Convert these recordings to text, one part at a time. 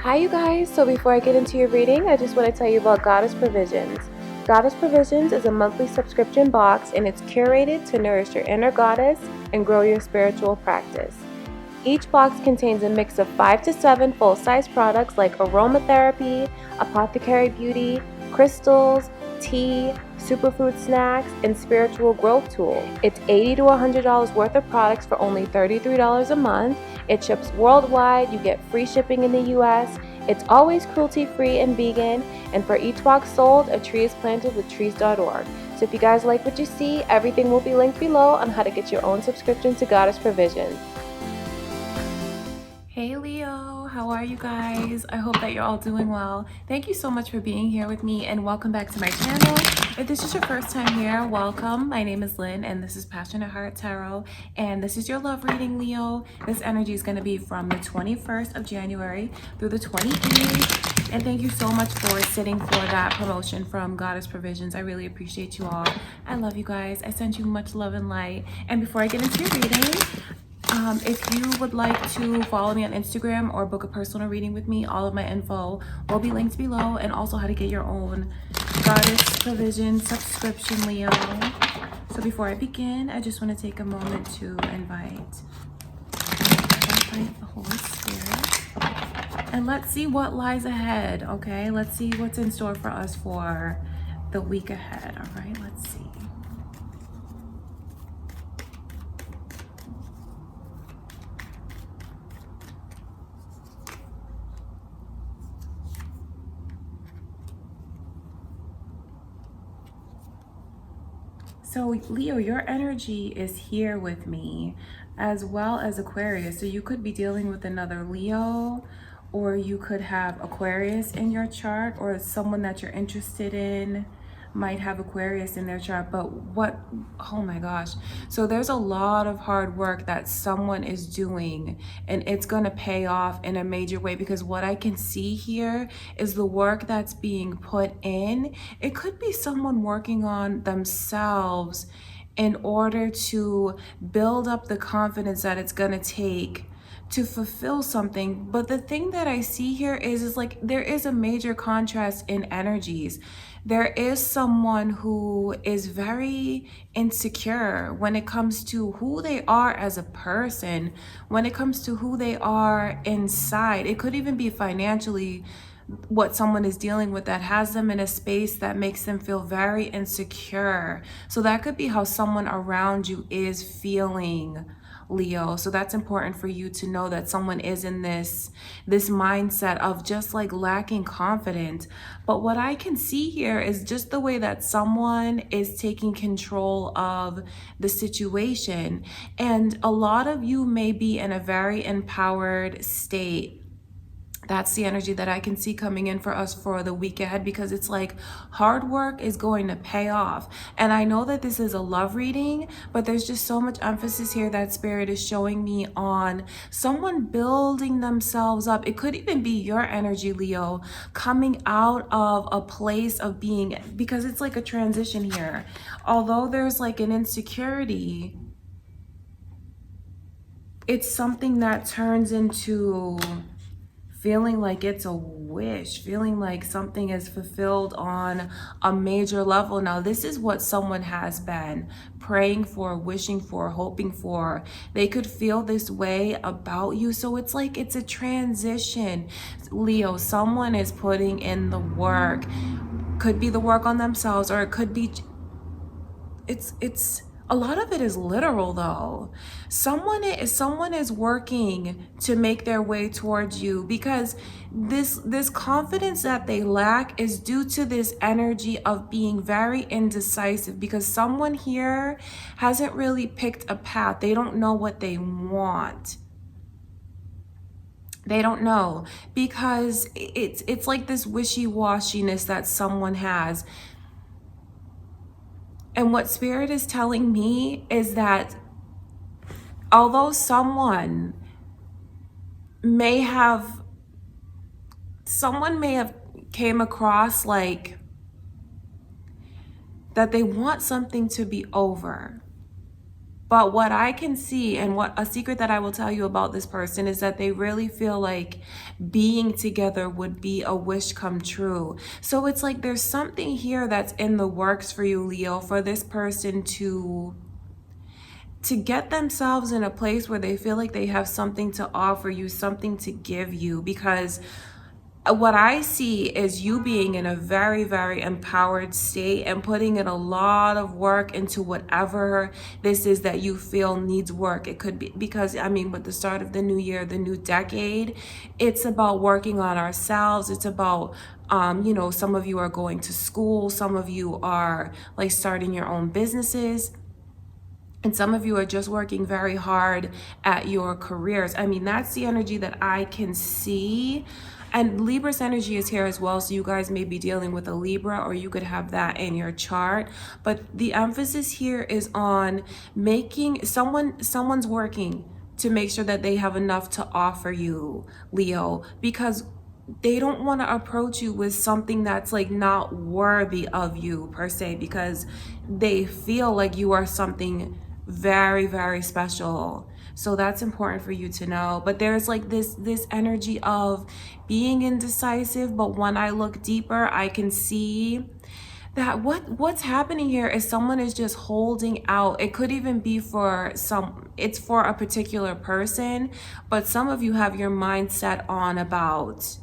Hi you guys, so before I get into your reading, I just want to tell you about Goddess Provisions. Goddess Provisions is a monthly subscription box and it's curated to nourish your inner goddess and grow your spiritual practice. Each box contains a mix of 5 to 7 full-size products like aromatherapy, apothecary beauty, crystals, tea, superfood snacks, and spiritual growth tools. It's $80 to $100 worth of products for only $33 a month. It ships worldwide. You get free shipping in the US. It's always cruelty-free and vegan. And for each box sold, a tree is planted with trees.org. So if you guys like what you see, everything will be linked below on how to get your own subscription to Goddess Provisions. Hey Leo, how are you guys? I hope that you're all doing well. Thank you so much for being here with me and welcome back to my channel. If this is your first time here, welcome. My name is Lynn and this is Passionate Heart Tarot and this is your love reading, Leo. This energy is going to be from the 21st of January through the 28th. And thank you so much for sitting for that promotion from Goddess Provisions. I really appreciate you all. I love you guys. I send you much love and light. And before I get into your reading, if you would like to follow me on Instagram or book a personal reading with me, all of my info will be linked below, and also how to get your own Goddess Provision subscription, Leo. So before I begin, I just want to take a moment to invite the Holy Spirit. And let's see what lies ahead, okay? Let's see what's in store for us for the week ahead, all right? Let's see. So Leo, your energy is here with me as well as Aquarius. So you could be dealing with another Leo, or you could have Aquarius in your chart, or someone that you're interested in might have Aquarius in their chart. But oh my gosh. So there's a lot of hard work that someone is doing and it's going to pay off in a major way, because what I can see here is the work that's being put in. It could be someone working on themselves in order to build up the confidence that it's going to take to fulfill something. But the thing that I see here is like there is a major contrast in energies. There is someone who is very insecure when it comes to who they are as a person, when it comes to who they are inside. It could even be financially what someone is dealing with that has them in a space that makes them feel very insecure. So that could be how someone around you is feeling, Leo. So that's important for you to know, that someone is in this mindset of just like lacking confidence. But what I can see here is just the way that someone is taking control of the situation. And a lot of you may be in a very empowered state. That's the energy that I can see coming in for us for the week ahead, because it's like hard work is going to pay off. And I know that this is a love reading, but there's just so much emphasis here that Spirit is showing me on someone building themselves up. It could even be your energy, Leo, coming out of a place of being, because it's like a transition here. Although there's like an insecurity, it's something that turns into feeling like it's a wish, feeling like something is fulfilled on a major level. Now, this is what someone has been praying for, wishing for, hoping for. They could feel this way about you. So it's like it's a transition. Leo, someone is putting in the work. Could be the work on themselves, or it could be, it's a lot of it is literal though. Someone is working to make their way towards you, because this confidence that they lack is due to this energy of being very indecisive, because someone here hasn't really picked a path. They don't know what they want. They don't know, because it's like this wishy-washiness that someone has. And what Spirit is telling me is that although someone may have came across like that they want something to be over, But what I can see, and what a secret that I will tell you about this person, is that they really feel like being together would be a wish come true. So it's like there's something here that's in the works for you, Leo, for this person to get themselves in a place where they feel like they have something to offer you, something to give you. Because what I see is you being in a very, very empowered state and putting in a lot of work into whatever this is that you feel needs work. It could be because, I mean, with the start of the new year, the new decade, it's about working on ourselves. It's about, you know, some of you are going to school. Some of you are like starting your own businesses. And some of you are just working very hard at your careers. I mean, that's the energy that I can see. And Libra's energy is here as well, so you guys may be dealing with a Libra, or you could have that in your chart. But the emphasis here is on making someone's working to make sure that they have enough to offer you, Leo, because they don't want to approach you with something that's like not worthy of you per se, because they feel like you are something very, very special. So that's important for you to know. But there's like this energy of being indecisive, but when I look deeper, I can see that what's happening here is someone is just holding out. It could even be for it's for a particular person, but some of you have your mindset on about,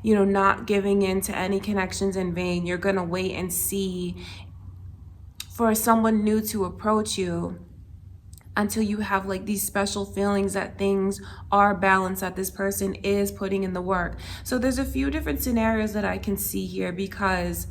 you know, not giving in to any connections in vain. You're gonna wait and see for someone new to approach you until you have like these special feelings that things are balanced, that this person is putting in the work. So there's a few different scenarios that I can see here, because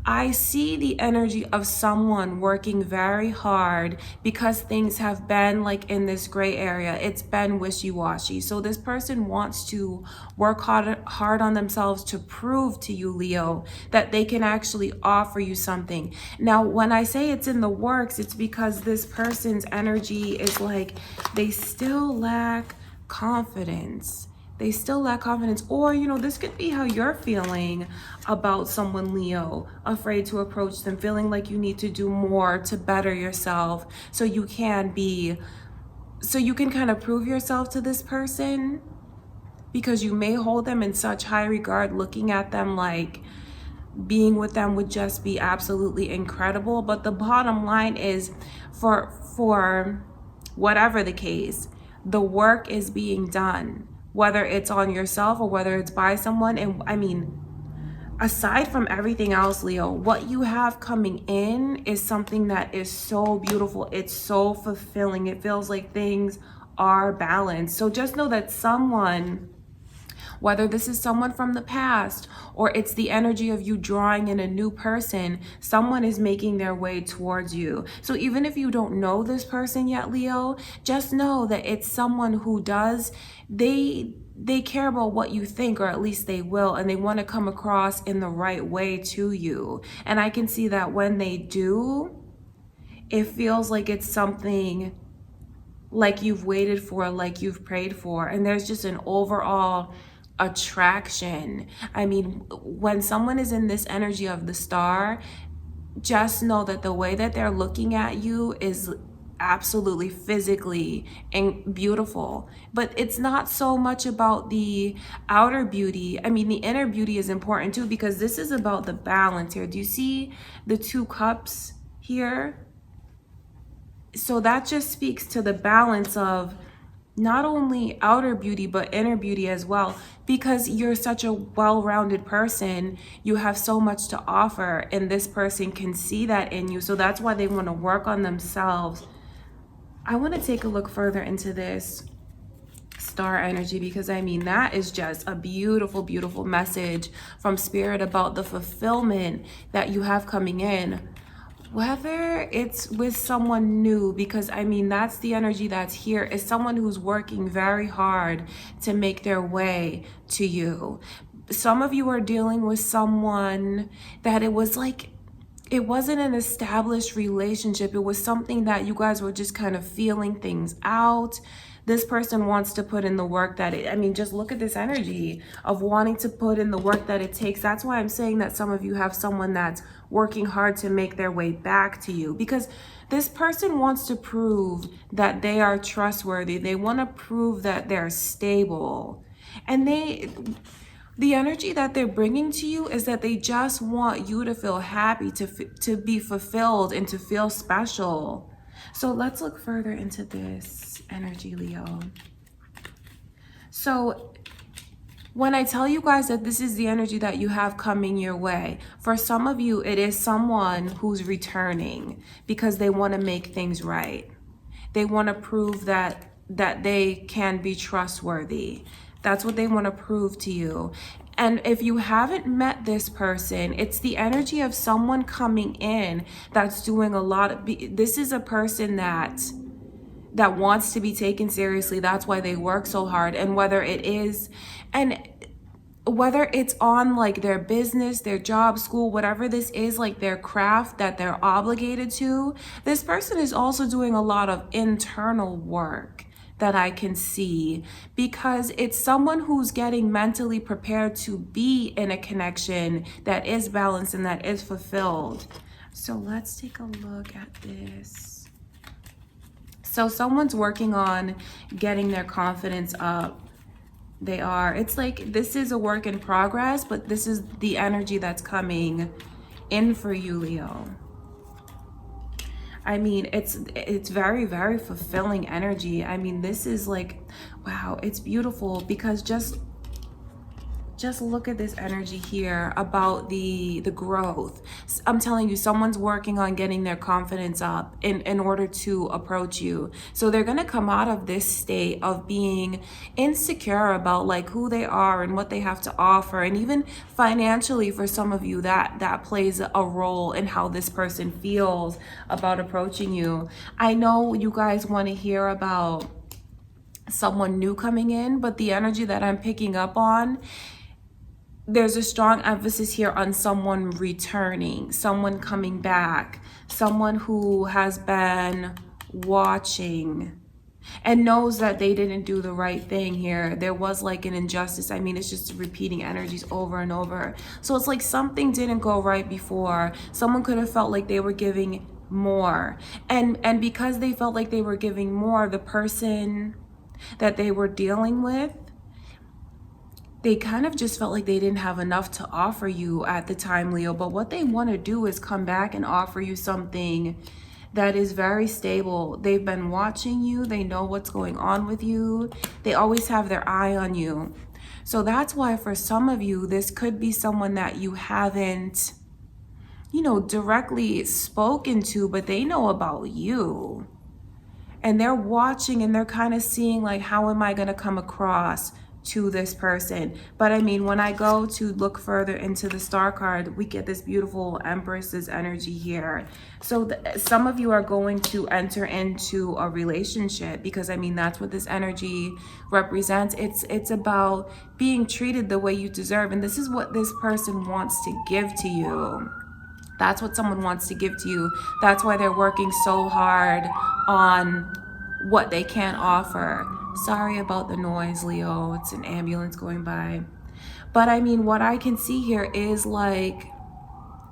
I see the energy of someone working very hard because things have been like in this gray area. It's been wishy-washy. So this person wants to work hard on themselves to prove to you, Leo, that they can actually offer you something. Now, when I say it's in the works, it's because this person's energy is like they still lack confidence. They still lack confidence. Or, you know, this could be how you're feeling about someone, Leo, afraid to approach them, feeling like you need to do more to better yourself so you can kind of prove yourself to this person, because you may hold them in such high regard, looking at them like being with them would just be absolutely incredible. But the bottom line is, for whatever the case, the work is being done, whether it's on yourself or whether it's by someone. And I mean, aside from everything else, Leo, what you have coming in is something that is so beautiful. It's so fulfilling. It feels like things are balanced. So just know that someone, whether this is someone from the past or it's the energy of you drawing in a new person, someone is making their way towards you. So even if you don't know this person yet, Leo, just know that it's someone who they care about what you think, or at least they will, and they want to come across in the right way to you. And I can see that when they do, it feels like it's something like you've waited for, like you've prayed for, and there's just an overall attraction. I mean, when someone is in this energy of the star, just know that the way that they're looking at you is absolutely physically and beautiful. But it's not so much about the outer beauty. I mean, the inner beauty is important too, because this is about the balance here. Do you see the 2 cups here? So that just speaks to the balance of not only outer beauty, but inner beauty as well. Because you're such a well-rounded person, you have so much to offer, and this person can see that in you. So that's why they want to work on themselves. I want to take a look further into this star energy, because I mean, that is just a beautiful, beautiful message from Spirit about the fulfillment that you have coming in. Whether it's with someone new, because I mean, that's the energy that's here, is someone who's working very hard to make their way to you. Some of you are dealing with someone that it was like, it wasn't an established relationship. It was something that you guys were just kind of feeling things out. This person wants to put in the work that I mean, just look at this energy of wanting to put in the work that it takes. That's why I'm saying that some of you have someone that's working hard to make their way back to you, because this person wants to prove that they are trustworthy. They want to prove that they're stable. And the energy that they're bringing to you is that they just want you to feel happy, to be fulfilled, and to feel special. So let's look further into this energy, Leo. So when I tell you guys that this is the energy that you have coming your way, for some of you, it is someone who's returning because they want to make things right. They want to prove that they can be trustworthy. That's what they want to prove to you. And if you haven't met this person, it's the energy of someone coming in that's doing a lot of, this is a person that wants to be taken seriously. That's why they work so hard. And whether it's on like their business, their job, school, whatever this is, like their craft that they're obligated to, this person is also doing a lot of internal work that I can see, because it's someone who's getting mentally prepared to be in a connection that is balanced and that is fulfilled. So let's take a look at this. So someone's working on getting their confidence up. They are. It's like this is a work in progress, but this is the energy that's coming in for you, Leo. I mean, it's very, very fulfilling energy. I mean, this is like, wow, it's beautiful, because just look at this energy here about the growth. I'm telling you, someone's working on getting their confidence up in order to approach you. So they're going to come out of this state of being insecure about like who they are and what they have to offer. And even financially, for some of you, that plays a role in how this person feels about approaching you. I know you guys want to hear about someone new coming in, but the energy that I'm picking up on, there's a strong emphasis here on someone returning, someone coming back, someone who has been watching and knows that they didn't do the right thing here. There was like an injustice. I mean, it's just repeating energies over and over. So it's like something didn't go right before. Someone could have felt like they were giving more. And because they felt like they were giving more, the person that they were dealing with, they kind of just felt like they didn't have enough to offer you at the time, Leo. But what they want to do is come back and offer you something that is very stable. They've been watching you. They know what's going on with you. They always have their eye on you. So that's why for some of you, this could be someone that you haven't, directly spoken to, but they know about you. And they're watching and they're kind of seeing like, how am I going to come across to this person? But I mean, when I go to look further into the star card, we get this beautiful Empress's energy here. So some of you are going to enter into a relationship, because I mean, that's what this energy represents. It's about being treated the way you deserve. And this is what this person wants to give to you. That's what someone wants to give to you. That's why they're working so hard on what they can't offer. Sorry about the noise, Leo. It's an ambulance going by. But I mean, what I can see here is like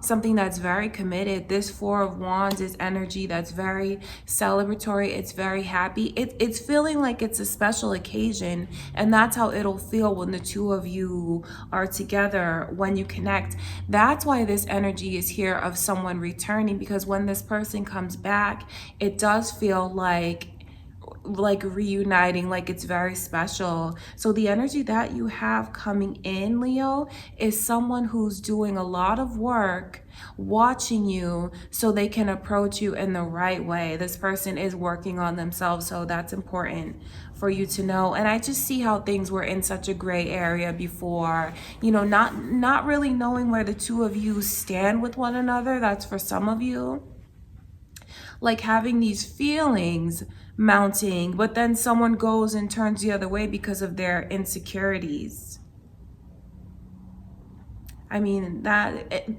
something that's very committed. This Four of Wands is energy that's very celebratory. It's very happy. It's feeling like it's a special occasion. And that's how it'll feel when the two of you are together, when you connect. That's why this energy is here of someone returning, because when this person comes back, it does feel like reuniting, like it's very special. So the energy that you have coming in, Leo, is someone who's doing a lot of work watching you so they can approach you in the right way. This person is working on themselves, so that's important for you to know. And I just see how things were in such a gray area before, not really knowing where the two of you stand with one another. That's for some of you, like having these feelings mounting, but then someone goes and turns the other way because of their insecurities. I mean,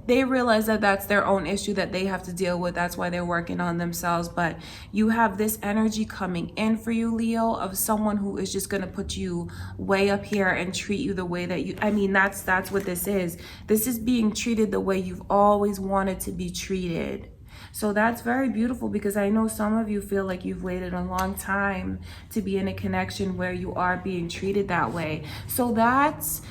they realize that that's their own issue that they have to deal with. That's why they're working on themselves. But you have this energy coming in for you, Leo, of someone who is just going to put you way up here and treat you the way that you, I mean, that's what this is. This is being treated the way you've always wanted to be treated. So that's very beautiful, because I know some of you feel like you've waited a long time to be in a connection where you are being treated that way. So that's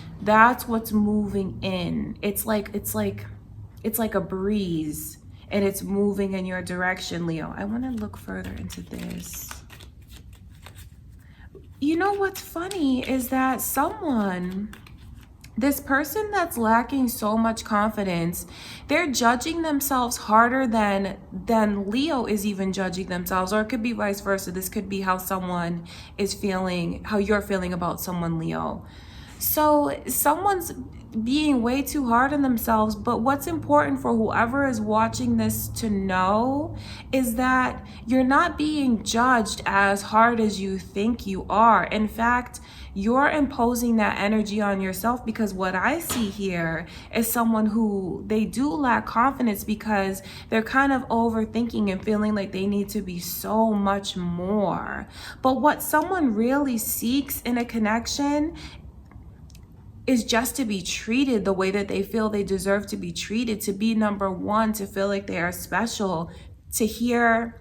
what's moving in. It's like a breeze, and it's moving in your direction, Leo. I want to look further into this. You know what's funny is that this person that's lacking so much confidence, they're judging themselves harder than Leo is even judging themselves. Or it could be vice versa. This could be how someone is feeling, how you're feeling about someone, Leo. So someone's being way too hard on themselves. But what's important for whoever is watching this to know is that you're not being judged as hard as you think you are. In fact, you're imposing that energy on yourself, because what I see here is someone who, they do lack confidence because they're kind of overthinking and feeling like they need to be so much more. But what someone really seeks in a connection is just to be treated the way that they feel they deserve to be treated, to be number one, to feel like they are special, to hear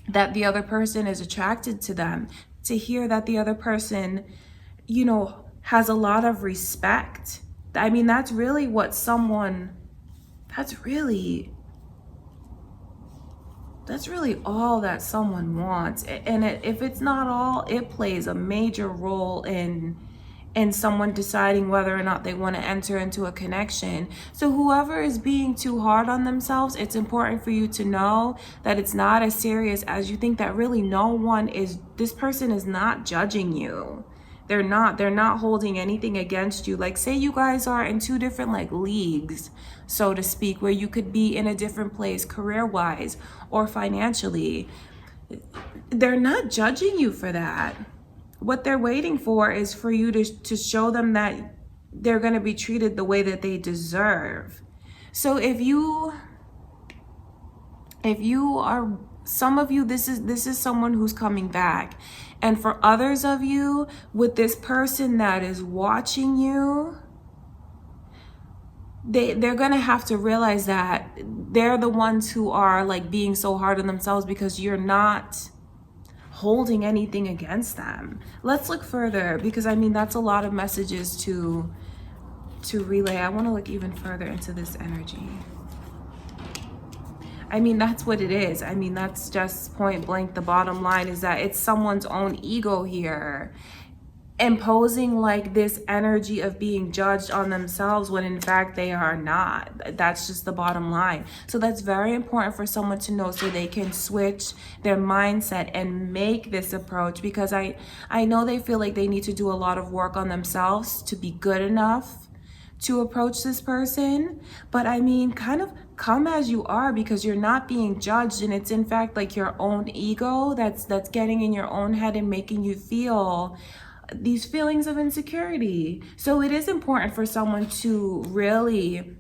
that the other person is attracted to them, to hear that the other person, you know, has a lot of respect. I mean, that's really what someone, that's really all that someone wants. And if it's not all, it plays a major role in someone deciding whether or not they want to enter into a connection. So whoever is being too hard on themselves, it's important for you to know that it's not as serious as you think, that really no one is, this person is not judging you. They're not holding anything against you. Like, say you guys are in two different like leagues, so to speak, where you could be in a different place career-wise or financially. They're not judging you for that. What they're waiting for is for you to show them that they're going to be treated the way that they deserve. So if you are, some of you, this is someone who's coming back. And for others of you, with this person that is watching you, they're going to have to realize that they're the ones who are like being so hard on themselves because you're not holding anything against them. Let's look further, because I mean, that's a lot of messages to relay. I want to look even further into this energy. I mean, that's what it is. I mean, that's just point blank. The bottom line is that it's someone's own ego here imposing like this energy of being judged on themselves when in fact they are not. That's just the bottom line. So that's very important for someone to know, so they can switch their mindset and make this approach, because I know they feel like they need to do a lot of work on themselves to be good enough to approach this person. But I mean, kind of come as you are, because you're not being judged, and it's in fact like your own ego that's getting in your own head and making you feel these feelings of insecurity. So it is important for someone to really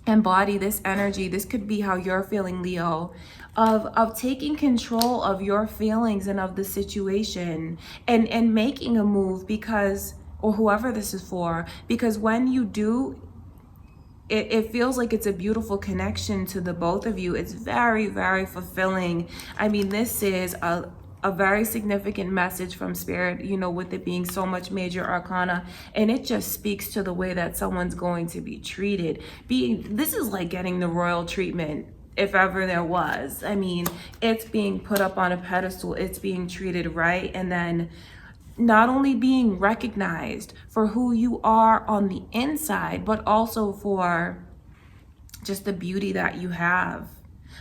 embody this energy. This could be how you're feeling, Leo, of taking control of your feelings and of the situation, and making a move, because, or whoever this is for, because when you do, it feels like it's a beautiful connection to the both of you. It's very, very fulfilling. I mean, this is a very significant message from Spirit, you know, with it being so much major arcana, and it just speaks to the way that someone's going to be treated. This is like getting the royal treatment, if ever there was. I mean, it's being put up on a pedestal, it's being treated right, and then not only being recognized for who you are on the inside, but also for just the beauty that you have.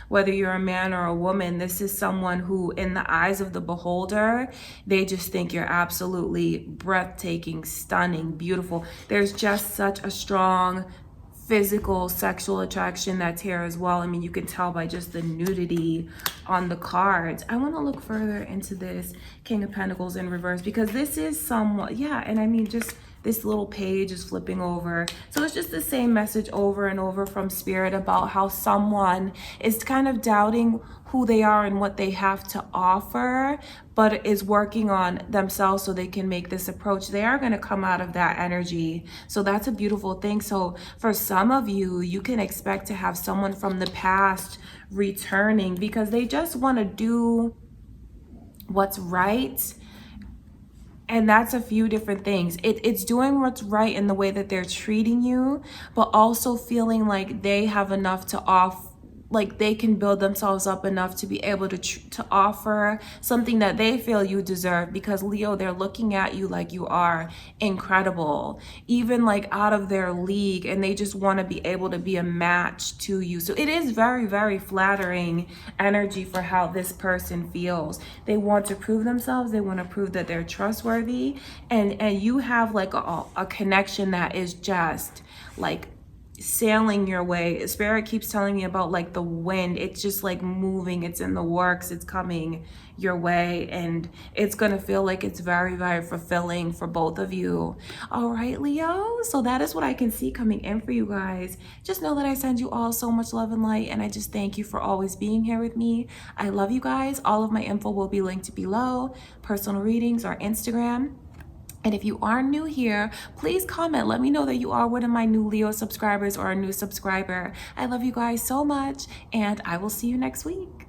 Whether you're a man or a woman, this is someone who, in the eyes of the beholder, they just think you're absolutely breathtaking, stunning, beautiful. There's just such a strong physical sexual attraction that's here as well. I mean, you can tell by just the nudity on the cards. I want to look further into this King of Pentacles in reverse, because this is somewhat, yeah, and I mean, just this little page is flipping over. So it's just the same message over and over from Spirit about how someone is kind of doubting who they are and what they have to offer, but is working on themselves so they can make this approach. They are going to come out of that energy. So that's a beautiful thing. So for some of you, you can expect to have someone from the past returning because they just want to do what's right. And that's a few different things. It's doing what's right in the way that they're treating you, but also feeling like they have enough to offer, like they can build themselves up enough to be able to offer something that they feel you deserve. Because Leo, they're looking at you like you are incredible, even like out of their league, and they just want to be able to be a match to you. So it is very, very flattering energy for how this person feels. They want to prove themselves. They want to prove that they're trustworthy, and you have like a connection that is just like sailing your way. Spirit keeps telling me about like the wind. It's just like moving, it's in the works, it's coming your way, and it's gonna feel like it's very, very fulfilling for both of you. All right, Leo, so that is what I can see coming in for you guys. Just know that I send you all so much love and light, and I just thank you for always being here with me. I love you guys. All of my info will be linked below, personal readings or Instagram. And if you are new here, please comment. Let me know that you are one of my new Leo subscribers or a new subscriber. I love you guys so much, and I will see you next week.